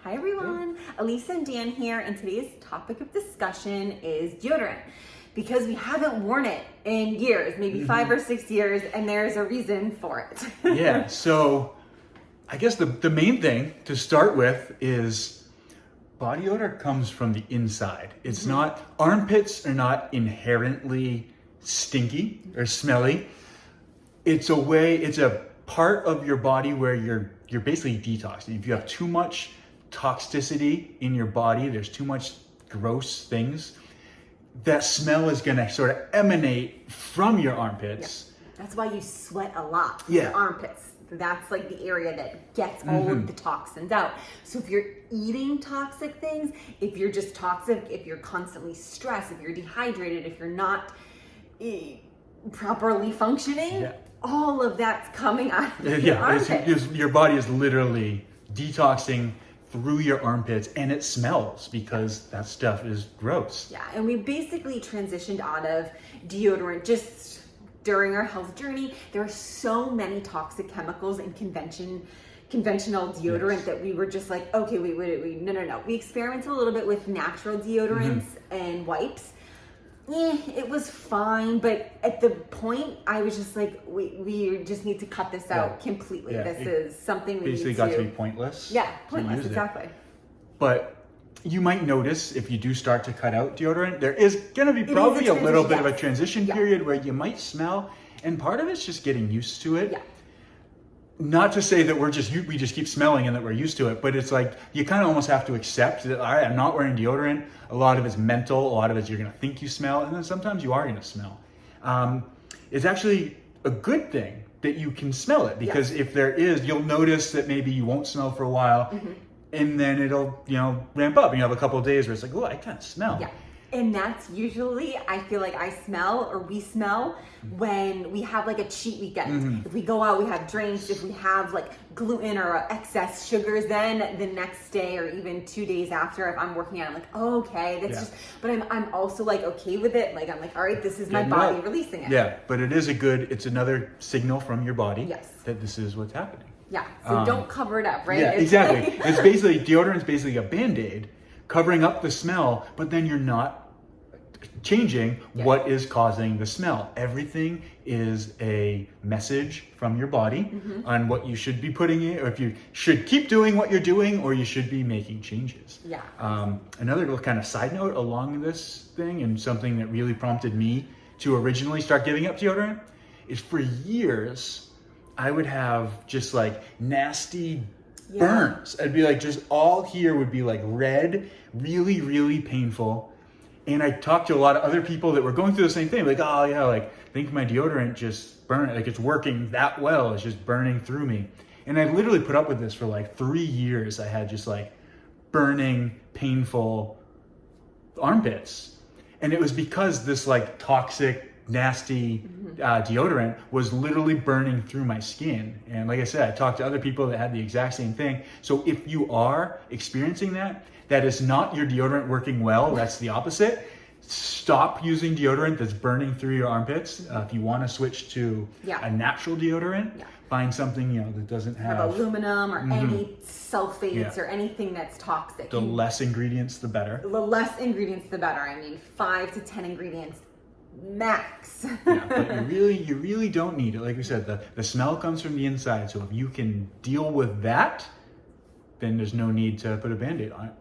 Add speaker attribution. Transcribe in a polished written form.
Speaker 1: Hi everyone, Elise and Dan here, and today's topic of discussion is deodorant because we haven't worn it in years, maybe 5 or 6 years, and there's a reason for it.
Speaker 2: Yeah, so I guess the main thing to start with is body odor comes from the inside. It's not, armpits are not inherently stinky or smelly. It's a part of your body where you're basically detoxing. If you have too much toxicity in your body, there's too much gross things, that smell is gonna sort of emanate from your armpits.
Speaker 1: Yeah. That's why you sweat a lot.
Speaker 2: Yeah.
Speaker 1: Your armpits. That's like the area that gets all of the toxins out. So if you're eating toxic things, if you're just toxic, if you're constantly stressed, if you're dehydrated, if you're not properly functioning, all of that's coming out of your armpits.
Speaker 2: Your body is literally detoxing through your armpits, and it smells because that stuff is gross.
Speaker 1: Yeah, and we basically transitioned out of deodorant just during our health journey. There are so many toxic chemicals in conventional deodorant that we were just like, okay, wait, no. We experimented a little bit with natural deodorants and wipes. It was fine, but at the point I was just like, we just need to cut this out completely. This is something we
Speaker 2: basically
Speaker 1: need
Speaker 2: got to be pointless.
Speaker 1: Yeah, pointless, exactly.
Speaker 2: But you might notice if you do start to cut out deodorant, there is going to be probably a little bit of a transition period where you might smell, and part of it's just getting used to it.
Speaker 1: Yeah.
Speaker 2: Not to say that we just keep smelling and that we're used to it, but it's like you kind of almost have to accept that, all right, I'm not wearing deodorant. A lot of it's mental. A lot of it's you're going to think you smell, and then sometimes you are going to smell. It's actually a good thing that you can smell it, because if there is, you'll notice that maybe you won't smell for a while, and then it'll ramp up. You have a couple of days where it's like, oh, I can't smell.
Speaker 1: Yeah. And that's usually, I feel like I smell, or we smell, when we have like a cheat weekend. If we go out, we have drinks, if we have like gluten or excess sugars, then the next day or even 2 days after, if I'm working out, I'm like, oh, okay, that's just, but I'm also like okay with it. Like, I'm like, all right, this is my body releasing it.
Speaker 2: Yeah, but it's another signal from your body that this is what's happening.
Speaker 1: Yeah, so don't cover it up, right?
Speaker 2: Yeah, exactly. It's basically, deodorant's basically a Band-Aid covering up the smell, but then you're not changing what is causing the smell. Everything is a message from your body on what you should be putting in, or if you should keep doing what you're doing, or you should be making changes.
Speaker 1: Yeah.
Speaker 2: Another little kind of side note along this thing, and something that really prompted me to originally start giving up deodorant, is for years I would have just like nasty burns. I'd be like, just all here would be like red, really, really painful. And I talked to a lot of other people that were going through the same thing. Like, oh yeah, like I think my deodorant just burned, like it's working that well. It's just burning through me. And I literally put up with this for like 3 years. I had just like burning, painful armpits. And it was because this like toxic, nasty deodorant was literally burning through my skin. And like I said, I talked to other people that had the exact same thing. So if you are experiencing that is not your deodorant working well, that's the opposite. Stop using deodorant that's burning through your armpits. If you want to switch to a natural deodorant, find something that doesn't have
Speaker 1: aluminum or any sulfates or anything that's toxic.
Speaker 2: The less ingredients, the better.
Speaker 1: The less ingredients, the better. I mean, 5 to 10 ingredients max.
Speaker 2: But you really don't need it. Like we said, the smell comes from the inside. So if you can deal with that, then there's no need to put a Band-Aid on it.